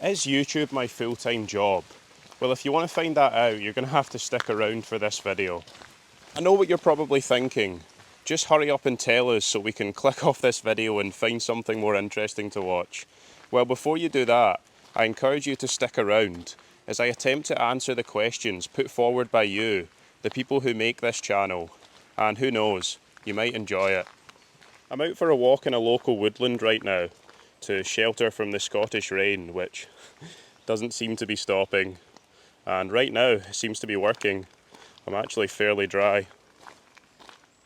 Is YouTube my full-time job? Well, if you want to find that out, you're going to have to stick around for this video. I know what you're probably thinking. Just hurry up and tell us so we can click off this video and find something more interesting to watch. Well, before you do that, I encourage you to stick around as I attempt to answer the questions put forward by you, the people who make this channel. And who knows, you might enjoy it. I'm out for a walk in a local woodland right now to shelter from the Scottish rain, which doesn't seem to be stopping. And right now, it seems to be working. I'm actually fairly dry.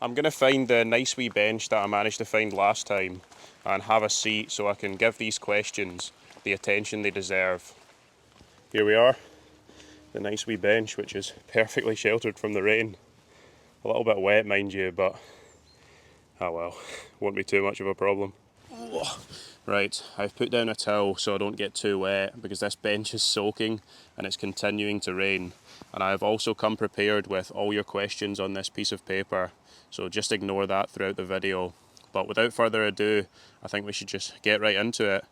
I'm going to find the nice wee bench that I managed to find last time and have a seat so I can give these questions the attention they deserve. Here we are, the nice wee bench, which is perfectly sheltered from the rain. A little bit wet, mind you, but oh well, won't be too much of a problem. Right, I've put down a towel so I don't get too wet because this bench is soaking and it's continuing to rain. And I've also come prepared with all your questions on this piece of paper, so just ignore that throughout the video. But without further ado, I think we should just get right into it.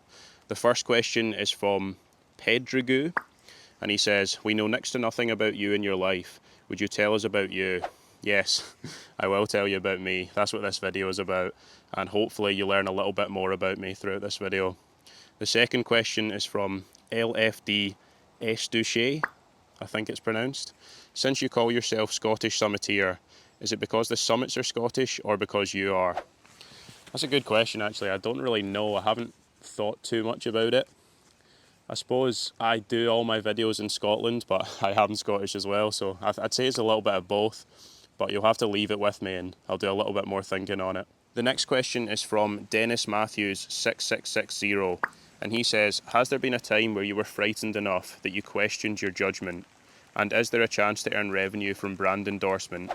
The first question is from Pedrigu, and he says, "We know next to nothing about you and your life. Would you tell us about you?" Yes, I will tell you about me. That's what this video is about, and hopefully you learn a little bit more about me throughout this video. The second question is from LFD Estouche, I think it's pronounced. "Since you call yourself Scottish Summiteer, is it because the summits are Scottish or because you are?" That's a good question actually. I don't really know. I haven't thought too much about it. I suppose I do all my videos in Scotland, but I am Scottish as well, so I'd say it's a little bit of both. But you'll have to leave it with me and I'll do a little bit more thinking on it. The next question is from Dennis Matthews 6660, and he says, "Has there been a time where you were frightened enough that you questioned your judgment? And is there a chance to earn revenue from brand endorsement?"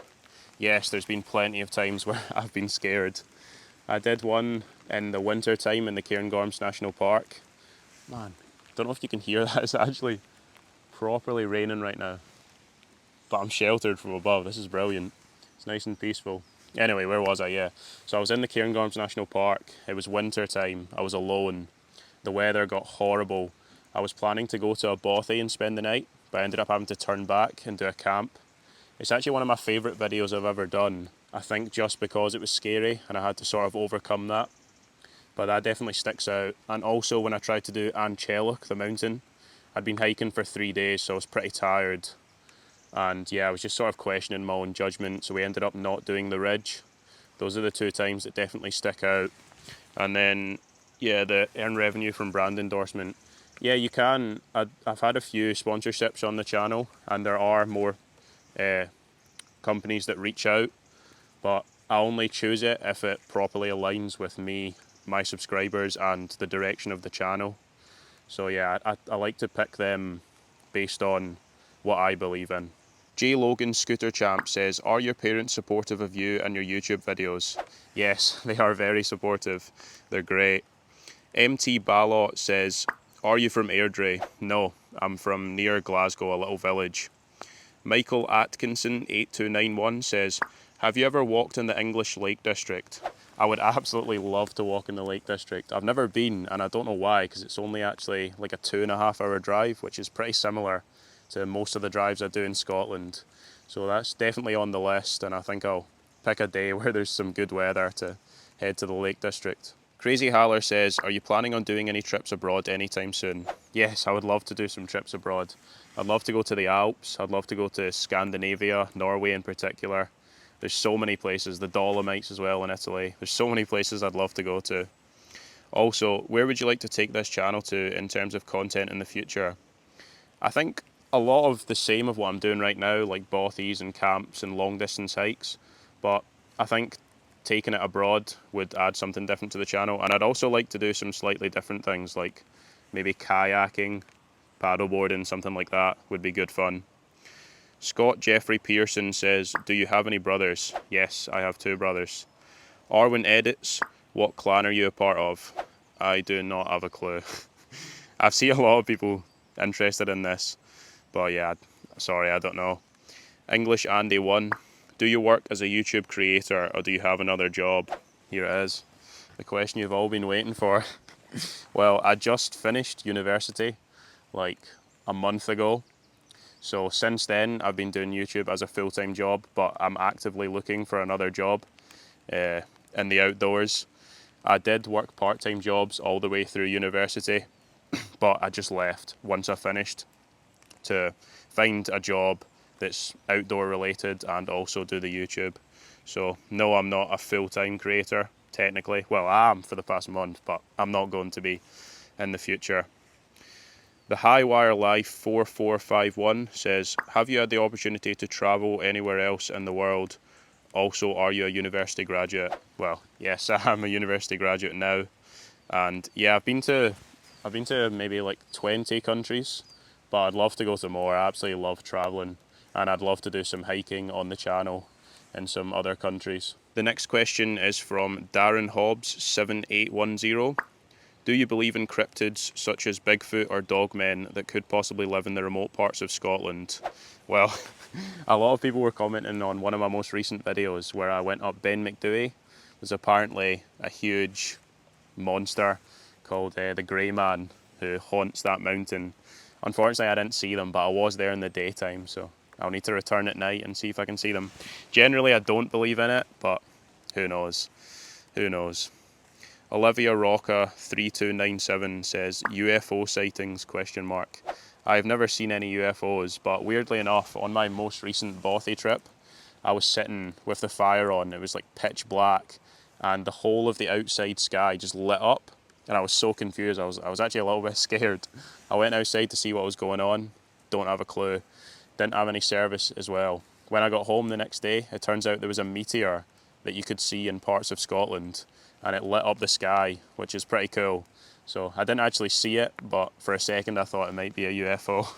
Yes, there's been plenty of times where I've been scared. I did one in the winter time in the Cairngorms National Park. Man, don't know if you can hear that. It's actually properly raining right now. But I'm sheltered from above. This is brilliant. It's nice and peaceful. Anyway, where was I? Yeah. So I was in the Cairngorms National Park. It was winter time. I was alone. The weather got horrible. I was planning to go to a bothy and spend the night, but I ended up having to turn back and do a camp. It's actually one of my favourite videos I've ever done. I think just because it was scary and I had to sort of overcome that. But that definitely sticks out. And also when I tried to do Anchelic, the mountain, I'd been hiking for 3 days, so I was pretty tired. And yeah, I was just sort of questioning my own judgment, so we ended up not doing the ridge. Those are the two times that definitely stick out. And then, yeah, the earn revenue from brand endorsement. Yeah, you can. I've had a few sponsorships on the channel, and there are more companies that reach out, but I only choose it if it properly aligns with me, my subscribers, and the direction of the channel. So yeah, I like to pick them based on what I believe in. J. Logan Scooter Champ says, "Are your parents supportive of you and your YouTube videos?" Yes, they are very supportive. They're great. MT Ballot says, "Are you from Airdrie?" No, I'm from near Glasgow, a little village. Michael Atkinson 8291 says, "Have you ever walked in the English Lake District?" I would absolutely love to walk in the Lake District. I've never been, and I don't know why, because it's only actually like a 2.5 hour drive, which is pretty similar to most of the drives I do in Scotland. So that's definitely on the list, and I think I'll pick a day where there's some good weather to head to the Lake District. Crazy Haller says, "Are you planning on doing any trips abroad anytime soon?" Yes, I would love to do some trips abroad. I'd love to go to the Alps. I'd love to go to Scandinavia, Norway in particular. There's so many places, the Dolomites as well in Italy. There's so many places I'd love to go to. Also, where would you like to take this channel to in terms of content in the future? I think a lot of the same of what I'm doing right now, like bothies and camps and long distance hikes, but I think taking it abroad would add something different to the channel, and I'd also like to do some slightly different things, like maybe kayaking, paddleboarding, something like that would be good fun. Scott Jeffrey Pearson says, "Do you have any brothers?" Yes, I have 2 brothers. Arwin Edits, "What clan are you a part of?" I do not have a clue. I've seen a lot of people interested in this, but yeah, sorry, I don't know. English Andy 1, "Do you work as a YouTube creator or do you have another job?" Here it is, the question you've all been waiting for. Well, I just finished university. like a month ago. So since then, I've been doing YouTube as a full-time job, but I'm actively looking for another job in the outdoors. I did work part-time jobs all the way through university, but I just left once I finished to find a job that's outdoor related and also do the YouTube. So no, I'm not a full-time creator technically. Well, I am for the past month, but I'm not going to be in the future. The Highwire Life 4451 says, have you had the opportunity to travel anywhere else in the world? Also, are you a university graduate? Well, yes, I am a university graduate now. And yeah, I've been to maybe like 20 countries, but I'd love to go to more. I absolutely love traveling, and I'd love to do some hiking on the channel in some other countries. The next question is from Darren Hobbs 7810. Do you believe in cryptids such as Bigfoot or dogmen that could possibly live in the remote parts of Scotland? Well, a lot of people were commenting on one of my most recent videos where I went up Ben Macdui. There's apparently a huge monster called the Grey Man who haunts that mountain. Unfortunately, I didn't see them, but I was there in the daytime, so I'll need to return at night and see if I can see them. Generally, I don't believe in it, but who knows? Who knows? Olivia Rocca 3297 says UFO sightings ? I've never seen any UFOs, but weirdly enough, on my most recent Bothy trip, I was sitting with the fire on. It was like pitch black, and the whole of the outside sky just lit up, and I was so confused. I was actually a little bit scared. I went outside to see what was going on. Don't have a clue. Didn't have any service as well. When I got home the next day, it turns out there was a meteor that you could see in parts of Scotland, and it lit up the sky, which is pretty cool. So I didn't actually see it, but for a second I thought it might be a UFO.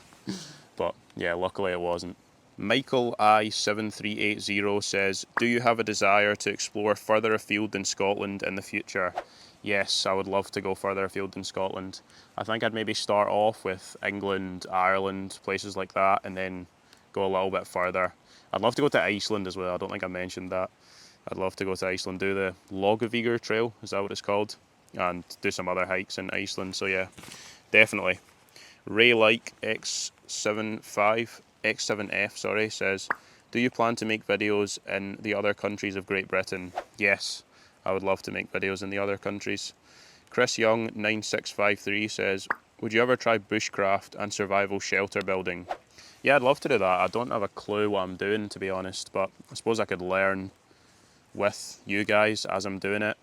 But yeah, luckily it wasn't. Michael I7380 says, do you have a desire to explore further afield in Scotland in the future? Yes, I would love to go further afield in Scotland. I think I'd maybe start off with England, Ireland, places like that, and then go a little bit further. I'd love to go to Iceland as well. I don't think I mentioned that. I'd love to go to Iceland, do the Logavígur Trail, is that what it's called? And do some other hikes in Iceland, so yeah, definitely. Raylike X7F says, do you plan to make videos in the other countries of Great Britain? Yes, I would love to make videos in the other countries. Chris Young 9653 says, would you ever try bushcraft and survival shelter building? Yeah, I'd love to do that. I don't have a clue what I'm doing, to be honest, but I suppose I could learn with you guys as I'm doing it,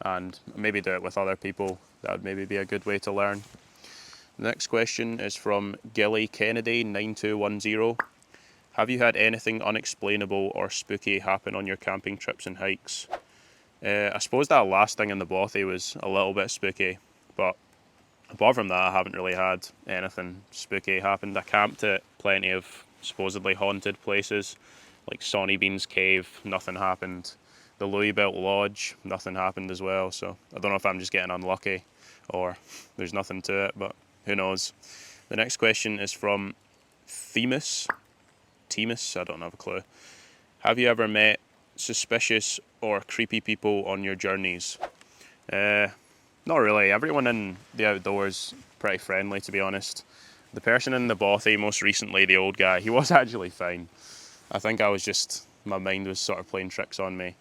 and maybe do it with other people. That would maybe be a good way to learn. The next question is from Gilly Kennedy 9210. Have you had anything unexplainable or spooky happen on your camping trips and hikes? I suppose that last thing in the Bothy was a little bit spooky, but apart from that I haven't really had anything spooky happen. I camped at plenty of supposedly haunted places, like Sonny Bean's Cave, nothing happened. The Louisville Lodge, nothing happened as well, so I don't know if I'm just getting unlucky or there's nothing to it, but who knows. The next question is from Themis, I don't have a clue. Have you ever met suspicious or creepy people on your journeys? Not really. Everyone in the outdoors pretty friendly, to be honest. The person in the Bothy most recently, the old guy, he was actually fine. I think my mind was sort of playing tricks on me.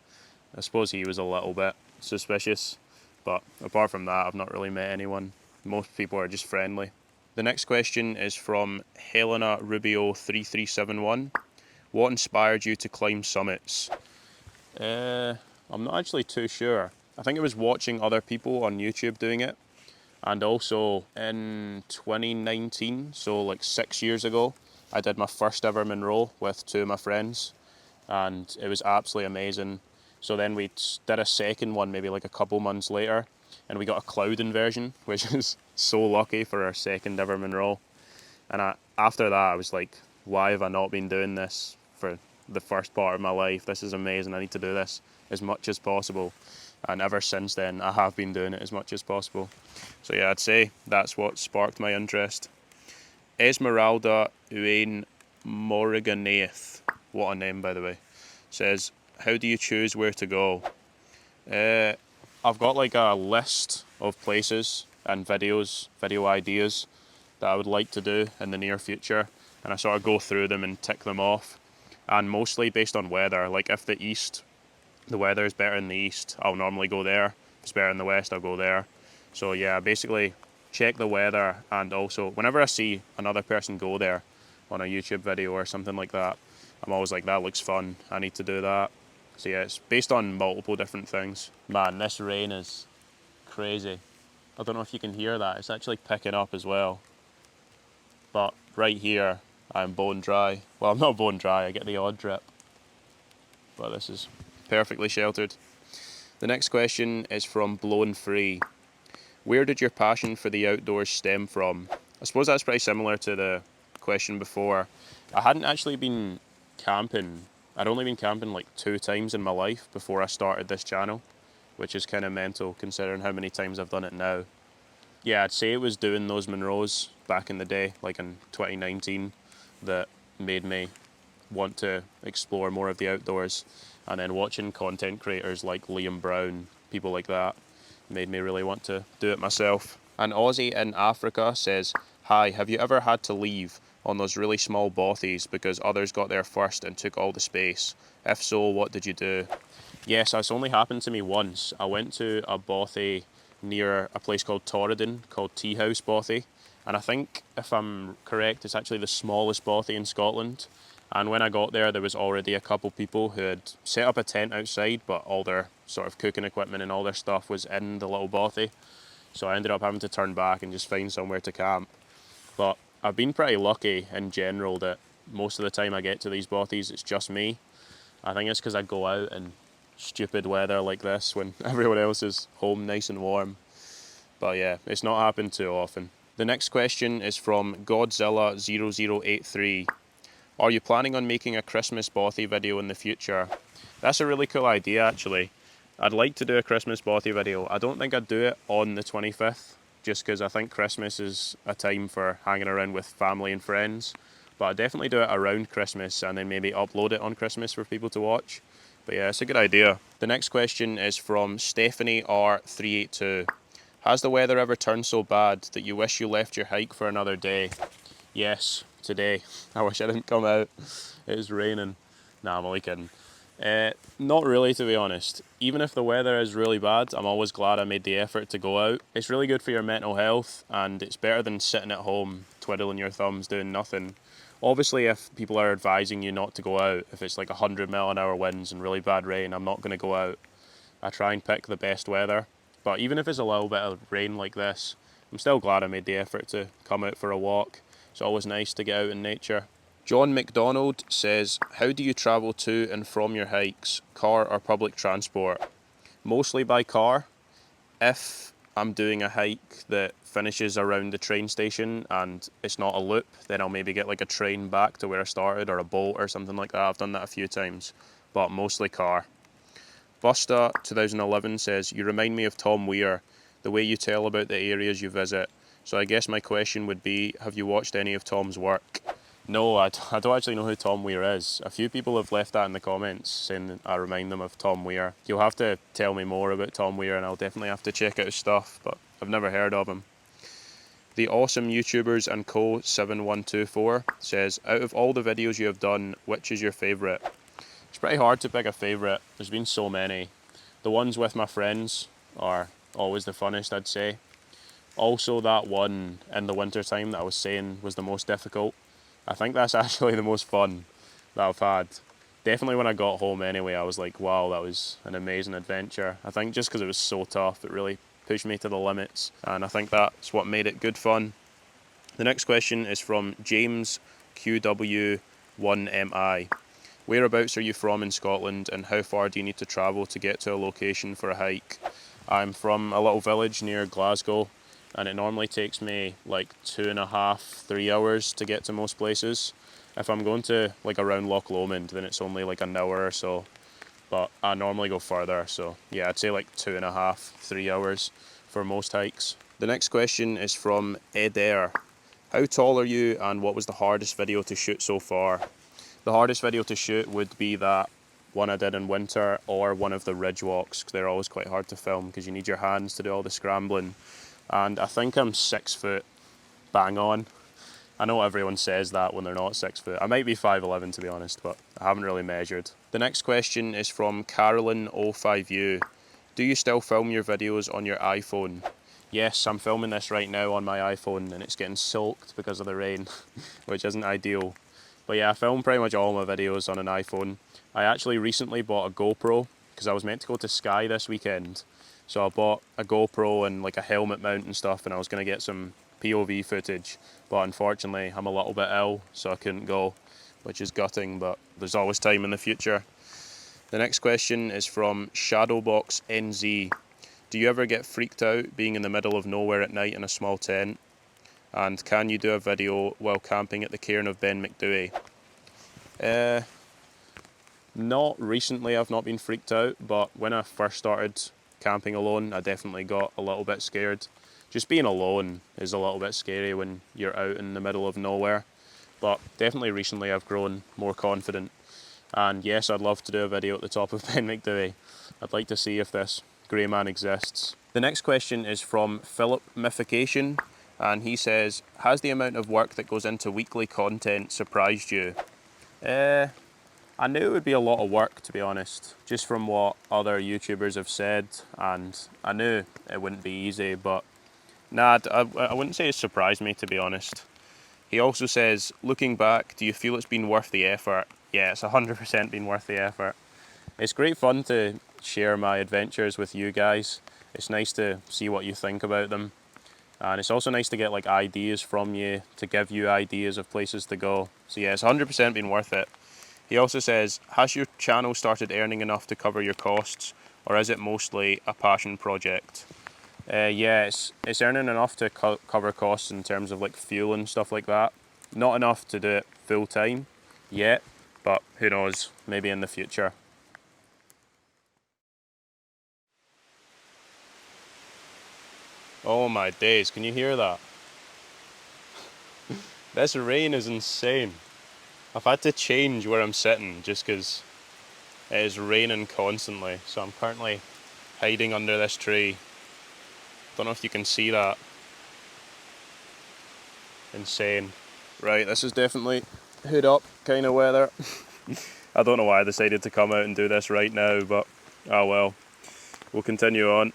I suppose he was a little bit suspicious, but apart from that, I've not really met anyone. Most people are just friendly. The next question is from Helena Rubio 3371. What inspired you to climb summits? I'm not actually too sure. I think it was watching other people on YouTube doing it, and also in 2019, so like 6 years ago, I did my first ever Monroe with two of my friends, and it was absolutely amazing. So then we did a second one maybe like a couple months later, and we got a cloud inversion, which is so lucky for our second ever Monroe. And after that, I was like, why have I not been doing this for the first part of my life? This is amazing. I need to do this as much as possible. And ever since then, I have been doing it as much as possible. So yeah, I'd say that's what sparked my interest. Esmeralda Uain Morriganeath, what a name by the way, says, how do you choose where to go? I've got like a list of places and video ideas that I would like to do in the near future, and I sort of go through them and tick them off, and mostly based on weather. Like if the weather is better in the east, I'll normally go there. If it's better in the west, I'll go there. So yeah, basically check the weather, and also whenever I see another person go there on a YouTube video or something like that, I'm always like, that looks fun, I need to do that. So yeah, it's based on multiple different things. Man, this rain is crazy. I don't know if you can hear that, it's actually picking up as well. But right here, I'm bone dry. Well, I'm not bone dry, I get the odd drip. But this is perfectly sheltered. The next question is from Blown Free. Where did your passion for the outdoors stem from? I suppose that's pretty similar to the question before. I hadn't actually been camping. I'd only been camping like 2 times in my life before I started this channel, which is kind of mental considering how many times I've done it now. Yeah, I'd say it was doing those Monroes back in the day, like in 2019, that made me want to explore more of the outdoors. And then watching content creators like Liam Brown, people like that, made me really want to do it myself. An Aussie in Africa says, "Hi, have you ever had to leave on those really small bothies because others got there first and took all the space? If so, what did you do?" Yes, that's only happened to me once. I went to a bothy near a place called Torridon, called Tea House Bothy. And I think, if I'm correct, it's actually the smallest bothy in Scotland. And when I got there, there was already a couple people who had set up a tent outside, but all their sort of cooking equipment and all their stuff was in the little bothy. So I ended up having to turn back and just find somewhere to camp. But I've been pretty lucky in general that most of the time I get to these bothies, it's just me. I think it's because I go out in stupid weather like this when everyone else is home nice and warm. But yeah, it's not happened too often. The next question is from Godzilla0083. Are you planning on making a Christmas bothy video in the future? That's a really cool idea actually. I'd like to do a Christmas bothy video. I don't think I'd do it on the 25th, just because I think Christmas is a time for hanging around with family and friends. But I'd definitely do it around Christmas and then maybe upload it on Christmas for people to watch. But yeah, it's a good idea. The next question is from Stephanie R382. Has the weather ever turned so bad that you wish you left your hike for another day? Yes, today. I wish I didn't come out. It was raining. Nah, I'm only kidding. Not really, to be honest. Even if the weather is really bad, I'm always glad I made the effort to go out. It's really good for your mental health, and it's better than sitting at home twiddling your thumbs doing nothing. Obviously, if people are advising you not to go out, if it's like 100 mph winds and really bad rain, I'm not going to go out. I try and pick the best weather. But even if it's a little bit of rain like this, I'm still glad I made the effort to come out for a walk. It's always nice to get out in nature. John McDonald says, how do you travel to and from your hikes, car or public transport? Mostly by car. If I'm doing a hike that finishes around the train station and it's not a loop, then I'll maybe get like a train back to where I started or a boat or something like that. I've done that a few times, but mostly car. Busta 2011 says, you remind me of Tom Weir, the way you tell about the areas you visit. So I guess my question would be, have you watched any of Tom's work? No, I don't actually know who Tom Weir is. A few people have left that in the comments saying I remind them of Tom Weir. You'll have to tell me more about Tom Weir and I'll definitely have to check out his stuff, but I've never heard of him. The Awesome YouTubers and Co 7124 says, out of all the videos you have done, which is your favourite? It's pretty hard to pick a favourite. There's been so many. The ones with my friends are always the funnest, I'd say. Also, that one in the winter time that I was saying was the most difficult. I think that's actually the most fun that I've had. Definitely when I got home anyway, I was like, wow, that was an amazing adventure. I think just because it was so tough, it really pushed me to the limits. And I think that's what made it good fun. The next question is from James QW1MI. Whereabouts are you from in Scotland and how far do you need to travel to get to a location for a hike? I'm from a little village near Glasgow and it normally takes me like 2.5, 3 hours to get to most places. If I'm going to like around Loch Lomond, then it's only like an hour or so, but I normally go further, so yeah, I'd say like 2.5, 3 hours for most hikes. The next question is from Adair. How tall are you and what was the hardest video to shoot so far? The hardest video to shoot would be that one I did in winter or one of the ridge walks, because they're always quite hard to film because you need your hands to do all the scrambling. And I think I'm 6 foot bang on. I know everyone says that when they're not 6 foot. I might be 5'11" to be honest, but I haven't really measured. The next question is from Carolyn05U. Do you still film your videos on your iPhone? Yes, I'm filming this right now on my iPhone and it's getting soaked because of the rain, which isn't ideal. But yeah, I film pretty much all my videos on an iPhone. I actually recently bought a GoPro because I was meant to go to Skye this weekend. So I bought a GoPro and like a helmet mount and stuff, and I was going to get some POV footage. But unfortunately, I'm a little bit ill, so I couldn't go, which is gutting, but there's always time in the future. The next question is from ShadowboxNZ. Do you ever get freaked out being in the middle of nowhere at night in a small tent? And can you do a video while camping at the cairn of Ben McDooey? Not recently, I've not been freaked out, but when I first started camping alone, I definitely got a little bit scared. Just being alone is a little bit scary when you're out in the middle of nowhere, but definitely recently I've grown more confident. And yes, I'd love to do a video at the top of Ben McDooey. I'd like to see if this grey man exists. The next question is from Philip Mification, and he says, has the amount of work that goes into weekly content surprised you? I knew it would be a lot of work, to be honest, just from what other YouTubers have said, and I knew it wouldn't be easy, but nah, I wouldn't say it surprised me, to be honest. He also says, looking back, do you feel it's been worth the effort? Yeah, it's 100% been worth the effort. It's great fun to share my adventures with you guys. It's nice to see what you think about them. And it's also nice to get like ideas from you, to give you ideas of places to go. So yeah, it's 100% been worth it. He also says, has your channel started earning enough to cover your costs, or is it mostly a passion project? Yeah, it's earning enough to cover costs in terms of like fuel and stuff like that. Not enough to do it full time yet, but who knows, maybe in the future. Oh my days, can you hear that? This rain is insane. I've had to change where I'm sitting just because it is raining constantly. So I'm currently hiding under this tree. Don't know if you can see that. Insane. Right, this is definitely hood up kind of weather. I don't know why I decided to come out and do this right now, but oh well. We'll continue on.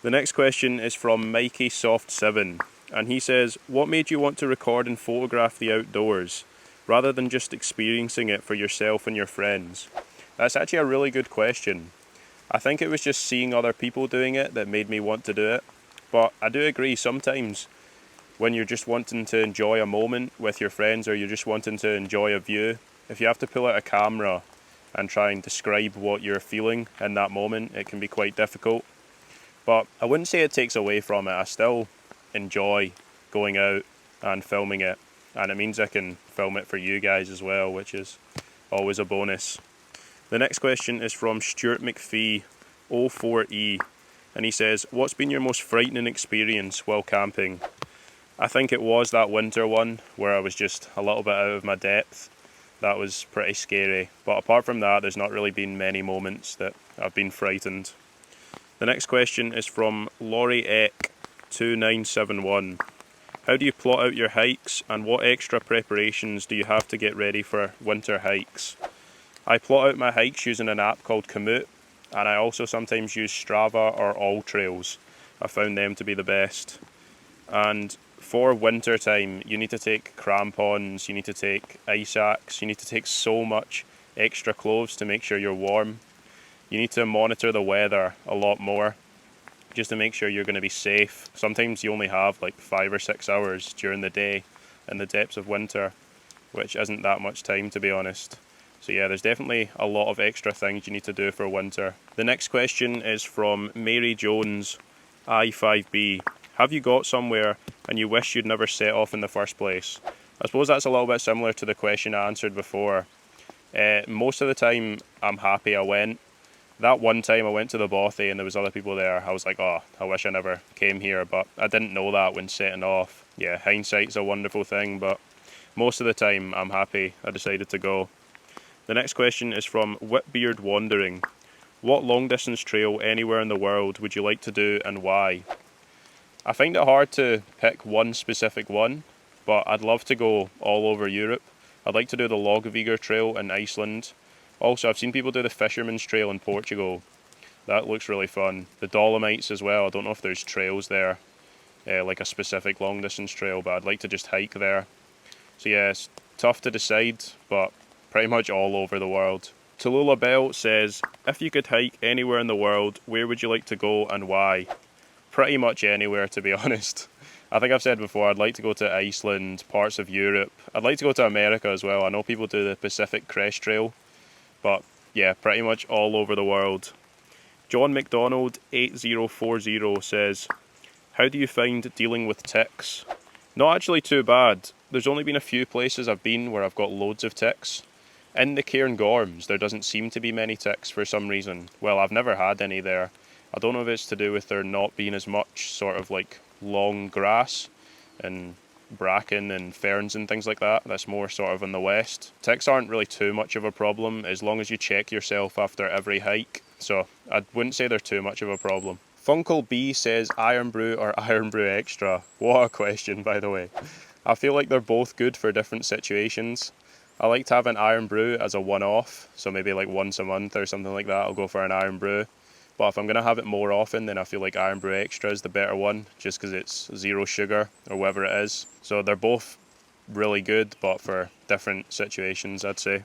The next question is from MikeySoft7, and he says, what made you want to record and photograph the outdoors, rather than just experiencing it for yourself and your friends? That's actually a really good question. I think it was just seeing other people doing it that made me want to do it. But I do agree, sometimes when you're just wanting to enjoy a moment with your friends, or you're just wanting to enjoy a view, if you have to pull out a camera and try and describe what you're feeling in that moment, it can be quite difficult. But I wouldn't say it takes away from it. I still enjoy going out and filming it, and it means I can film it for you guys as well, which is always a bonus. The next question is from Stuart McPhee 04E, and he says, what's been your most frightening experience while camping? I think it was that winter one where I was just a little bit out of my depth. That was pretty scary, but apart from that, there's not really been many moments that I've been frightened. The next question is from Laurie Eck 2971. How do you plot out your hikes, and what extra preparations do you have to get ready for winter hikes? I plot out my hikes using an app called Komoot, and I also sometimes use Strava or All Trails. I found them to be the best. And for winter time, you need to take crampons, you need to take ice axe, you need to take so much extra clothes to make sure you're warm. You need to monitor the weather a lot more, just to make sure you're going to be safe. Sometimes you only have like 5 or 6 hours during the day in the depths of winter, which isn't that much time, to be honest. So yeah, there's definitely a lot of extra things you need to do for winter. The next question is from Mary Jones I5B. Have you got somewhere and you wish you'd never set off in the first place? I suppose that's a little bit similar to the question I answered before. Most of the time I'm happy I went. That one time I went to the Bothy and there was other people there, I was like, oh, I wish I never came here, but I didn't know that when setting off. Yeah, hindsight's a wonderful thing, but most of the time I'm happy I decided to go. The next question is from Whitbeard Wandering. What long distance trail anywhere in the world would you like to do and why? I find it hard to pick one specific one, but I'd love to go all over Europe. I'd like to do the Logviger Trail in Iceland. Also, I've seen people do the Fisherman's Trail in Portugal. That looks really fun. The Dolomites as well. I don't know if there's trails there, like a specific long distance trail, but I'd like to just hike there. So yeah, it's tough to decide, but pretty much all over the world. Tallulah Bell says, if you could hike anywhere in the world, where would you like to go and why? Pretty much anywhere, to be honest. I think I've said before, I'd like to go to Iceland, parts of Europe. I'd like to go to America as well. I know people do the Pacific Crest Trail, but yeah, pretty much all over the world. John McDonald 8040 says, how do you find dealing with ticks? Not actually too bad. There's only been a few places I've been where I've got loads of ticks. In the Cairngorms, there doesn't seem to be many ticks for some reason. Well, I've never had any there. I don't know if it's to do with there not being as much sort of like long grass and bracken and ferns and things like that. That's more sort of in the west. Ticks aren't really too much of a problem as long as you check yourself after every hike. So I wouldn't say they're too much of a problem. Funkle B says Iron Brew or Iron Brew Extra. What a question, by the way. I feel like they're both good for different situations. I like to have an Iron Brew as a one-off, so maybe like once a month or something like that I'll go for an Iron Brew. But if I'm going to have it more often, then I feel like Iron Brew Extra is the better one, just because it's zero sugar or whatever it is. So they're both really good, but for different situations, I'd say.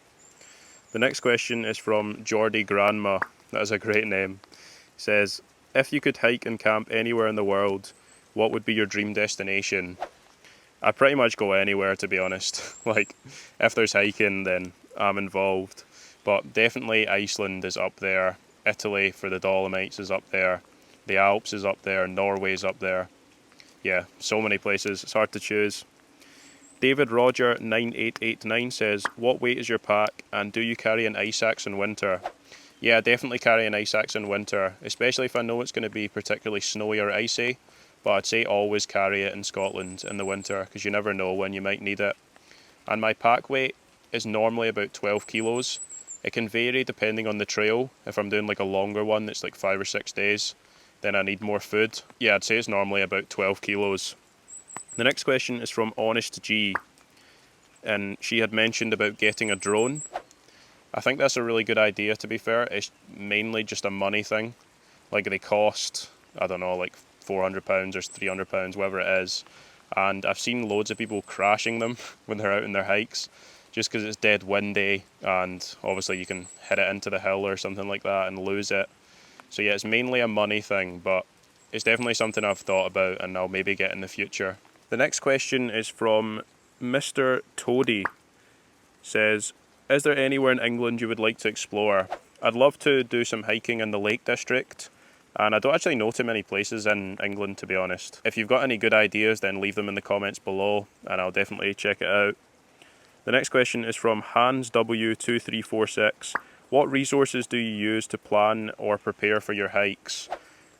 The next question is from Geordie Grandma. That is a great name. He says, if you could hike and camp anywhere in the world, what would be your dream destination? I pretty much go anywhere, to be honest. Like, if there's hiking, then I'm involved. But definitely Iceland is up there. Italy for the Dolomites is up there. The Alps is up there. Norway's up there. Yeah, so many places. It's hard to choose. David Roger 9889 says, what weight is your pack and do you carry an ice axe in winter? Yeah, I definitely carry an ice axe in winter, especially if I know it's going to be particularly snowy or icy. But I'd say always carry it in Scotland in the winter because you never know when you might need it. And my pack weight is normally about 12 kilos. It can vary depending on the trail. If I'm doing like a longer one that's like 5 or 6 days, then I need more food. Yeah, I'd say it's normally about 12 kilos. The next question is from Honest G, and she had mentioned about getting a drone. I think that's a really good idea, to be fair. It's mainly just a money thing. Like they cost, I don't know, like £400 or £300, whatever it is. And I've seen loads of people crashing them when they're out in their hikes, just because it's dead windy and obviously you can hit it into the hill or something like that and lose it. So yeah, it's mainly a money thing, but it's definitely something I've thought about and I'll maybe get in the future. The next question is from Mr. Toady. Says, is there anywhere in England you would like to explore? I'd love to do some hiking in the Lake District, and I don't actually know too many places in England, to be honest. If you've got any good ideas, then leave them in the comments below, and I'll definitely check it out. The next question is from HansW2346. What resources do you use to plan or prepare for your hikes?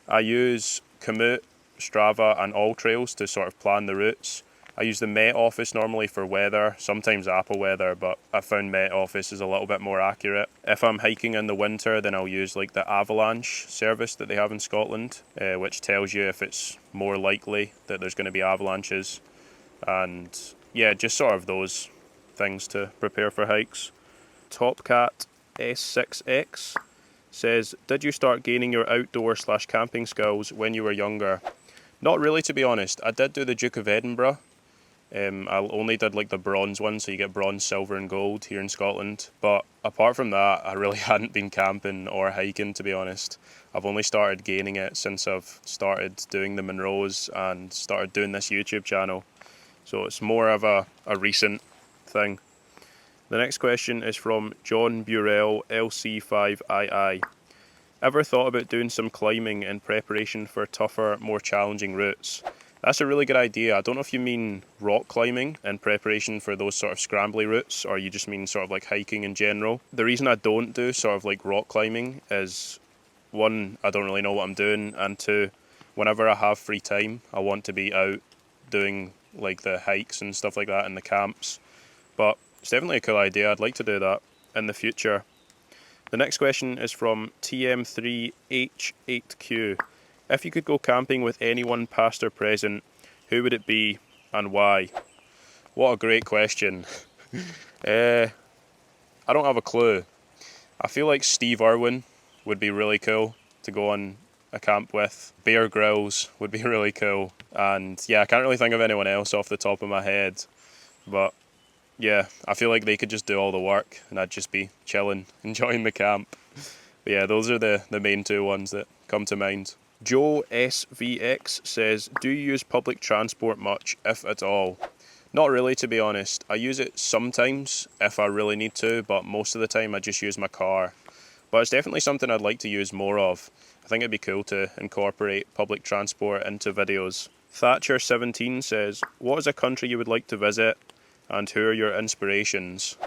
I use Komoot, Strava and All Trails to sort of plan the routes. I use the Met Office normally for weather, sometimes Apple Weather, but I found Met Office is a little bit more accurate. If I'm hiking in the winter, then I'll use like the avalanche service that they have in Scotland, which tells you if it's more likely that there's going to be avalanches. And yeah, just sort of those things to prepare for hikes. Topcat S6X says, did you start gaining your outdoor/camping skills when you were younger? Not really, to be honest. I did do the Duke of Edinburgh. I only did like the bronze one, so you get bronze, silver and gold here in Scotland. But apart from that, I really hadn't been camping or hiking, to be honest. I've only started gaining it since I've started doing the Monroes and started doing this YouTube channel. So it's more of a recent thing. The next question is from John Burrell LC5II. Ever thought about doing some climbing in preparation for tougher, more challenging routes? That's a really good idea. I don't know if you mean rock climbing in preparation for those sort of scrambly routes, or you just mean sort of like hiking in general. The reason I don't do sort of like rock climbing is, one, I don't really know what I'm doing, and two, whenever I have free time, I want to be out doing like the hikes and stuff like that in the camps. But it's definitely a cool idea. I'd like to do that in the future. The next question is from TM3H8Q. If you could go camping with anyone past or present, who would it be and why? What a great question. I don't have a clue. I feel like Steve Irwin would be really cool to go on a camp with. Bear Grylls would be really cool. And yeah, I can't really think of anyone else off the top of my head. But yeah, I feel like they could just do all the work and I'd just be chilling, enjoying the camp. But yeah, those are the main two ones that come to mind. Joe SVX says, do you use public transport much, if at all? Not really, to be honest. I use it sometimes if I really need to, but most of the time I just use my car. But it's definitely something I'd like to use more of. I think it'd be cool to incorporate public transport into videos. Thatcher17 says, what is a country you would like to visit and who are your inspirations?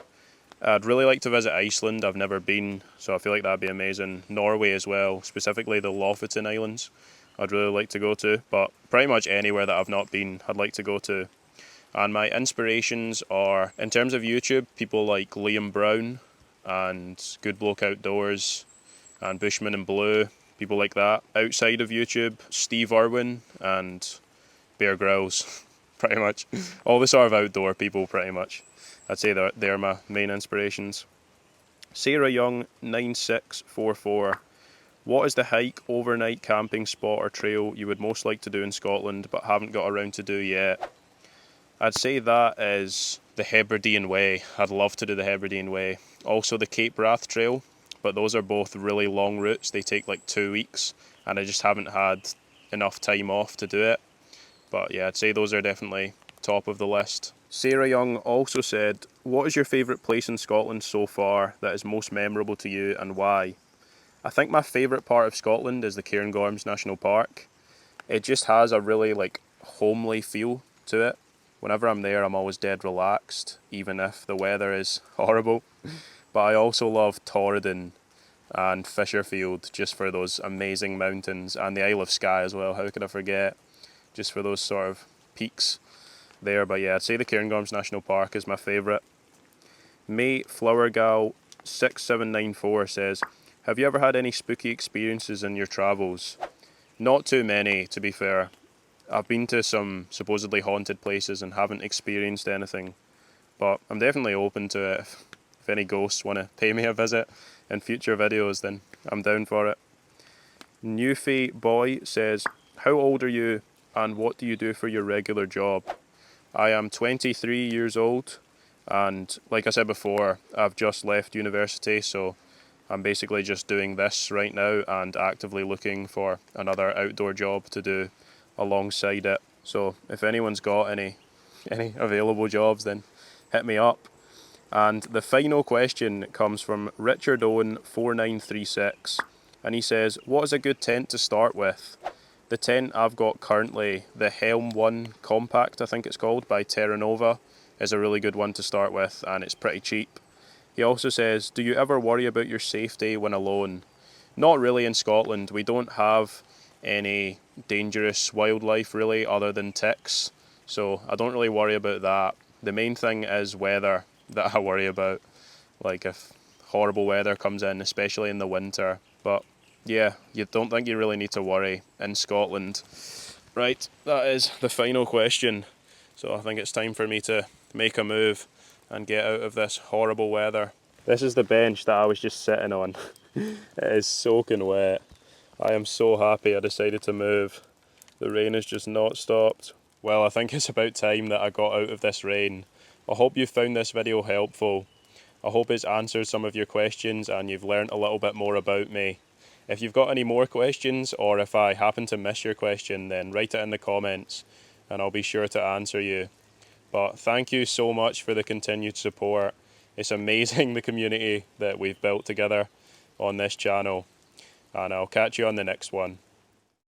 I'd really like to visit Iceland. I've never been, so I feel like that'd be amazing. Norway as well, specifically the Lofoten Islands. I'd really like to go to, but pretty much anywhere that I've not been, I'd like to go to. And my inspirations are, in terms of YouTube, people like Liam Brown and Good Bloke Outdoors and Bushman and Blue, people like that. Outside of YouTube, Steve Irwin and Bear Grylls, pretty much. All the sort of outdoor people, pretty much. I'd say they're my main inspirations. Sarah Young 9644. What is the hike, overnight camping spot or trail you would most like to do in Scotland but haven't got around to do yet? I'd say that is the Hebridean Way. I'd love to do the Hebridean Way. Also the Cape Wrath Trail, but those are both really long routes. They take like 2 weeks and I just haven't had enough time off to do it. But yeah, I'd say those are definitely top of the list. Sarah Young also said, what is your favourite place in Scotland so far that is most memorable to you and why? I think my favourite part of Scotland is the Cairngorms National Park. It just has a really homely feel to it. Whenever I'm there, I'm always dead relaxed, even if the weather is horrible. But I also love Torridon and Fisherfield, just for those amazing mountains, and the Isle of Skye as well, how could I forget, just for those sort of peaks there. But yeah, I'd say the Cairngorms National Park is my favourite. May Flowergal 6794 says, have you ever had any spooky experiences in your travels? Not too many, to be fair. I've been to some supposedly haunted places and haven't experienced anything, but I'm definitely open to it. If any ghosts want to pay me a visit in future videos, then I'm down for it. Newfie Boy says, how old are you and what do you do for your regular job? I am 23 years old and like I said before, I've just left university, so I'm basically just doing this right now and actively looking for another outdoor job to do alongside it. So if anyone's got any available jobs, then hit me up. And the final question comes from Richard Owen 4936 and he says, what is a good tent to start with? The tent I've got currently, the Helm 1 Compact, I think it's called, by Terra Nova, is a really good one to start with and it's pretty cheap. He also says, do you ever worry about your safety when alone? Not really in Scotland. We don't have any dangerous wildlife really other than ticks, so I don't really worry about that. The main thing is weather that I worry about, like if horrible weather comes in, especially in the winter. But yeah, you don't think you really need to worry in Scotland. Right, that is the final question. So I think it's time for me to make a move and get out of this horrible weather. This is the bench that I was just sitting on. It is soaking wet. I am so happy I decided to move. The rain has just not stopped. Well, I think it's about time that I got out of this rain. I hope you found this video helpful. I hope it's answered some of your questions and you've learnt a little bit more about me. If you've got any more questions, or if I happen to miss your question, then write it in the comments and I'll be sure to answer you. But thank you so much for the continued support. It's amazing the community that we've built together on this channel, and I'll catch you on the next one.